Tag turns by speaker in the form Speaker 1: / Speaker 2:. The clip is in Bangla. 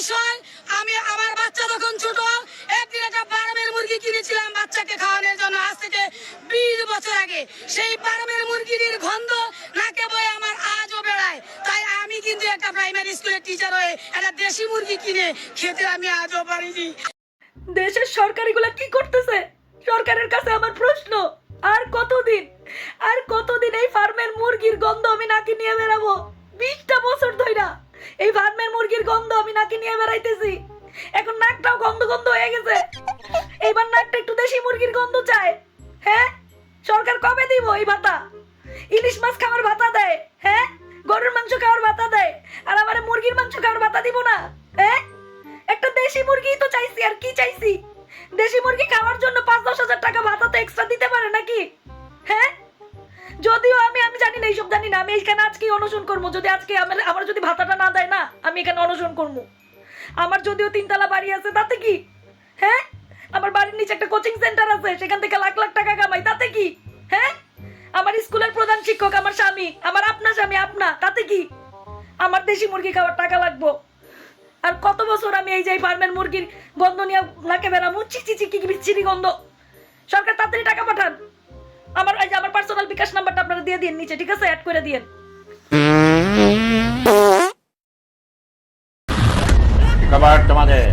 Speaker 1: বিষয়, আমি আমার বাচ্চা তখন ছোট, একদিন একটা ফার্মের মুরগি কিনেছিলাম বাচ্চাকে খাওয়ানোর জন্য, আজ থেকে 20 বছর আগে। সেই ফার্মের মুরগির গন্ধ নাকে বয়ে আমার আজও বেড়ায়। তাই আমি কিন্তু একটা প্রাইমারি স্কুলের টিচার হয়ে একটা দেশি মুরগি কিনে খেতে আমি আজও পারিনি।
Speaker 2: দেশের সরকারিগুলা কি করতেছে? সরকারের কাছে আমার প্রশ্ন, আর কতদিন এই ফার্মের মুরগির গন্ধ আমি নাকি নিয়ে বেড়াবো? 20টা বছর ধইরা এই ফার্মের মুরগির গন্ধ আমি নাকি নিয়ে বেড়াইতেছি। এখন নাকটাও গন্ধ গন্ধ হয়ে গেছে। এইবার নাকটা একটু দেশি মুরগির গন্ধ চায়। হ্যাঁ, সরকার কবে দিব এই ভাতা? ইলিশ মাছ খাওয়ার ভাতা দেয়, হ্যাঁ, গরুর মাংস খাওয়ার ভাতা দেয়, আর আমার মুরগির মাংস খাওয়ার ভাতা দিব না? হ্যাঁ, একটা দেশি মুরগি তো চাইছি, আর কি চাইছি? দেশি মুরগি খাওয়ার জন্য 5-10 হাজার টাকা ভাতা তো এক্সট্রা দিতে পারে নাকি? হ্যাঁ, যদিও আমি জানি না, এইসব জানি না। আমি এখানে আজকে অনশন করবো। যদি আজকে আমার যদি ভাতাটা না দেয় না, আমি এখানে অনশন করবো। আমার যদিও 3 তলা বাড়ি আছে, তাতে কি? হ্যাঁ, আমার বাড়ির নিচে একটা কোচিং সেন্টার আছে, সেখান থেকে লাখ লাখ টাকা কামাই, তাতে কি? হ্যাঁ, আমার স্কুলের প্রধান শিক্ষক আমার স্বামী, আমার আপনা স্বামী আপনা, তাতে কি? আমার দেশি মুরগি খাওয়ার টাকা লাগবো। আর কত বছর আমি এই যে ফার্মের মুরগির গন্ধ নিয়ে নাকে বেড়াবো? চিচি কি বিচ্ছিরি গন্ধ। সরকার তাড়াতাড়ি টাকা পাঠান। আমার পার্সোনাল বিকাশ নাম্বারটা আপনারা দিয়ে দিন নিচে, ঠিক আছে? অ্যাড করে দিন।
Speaker 3: খাবার তোমাদের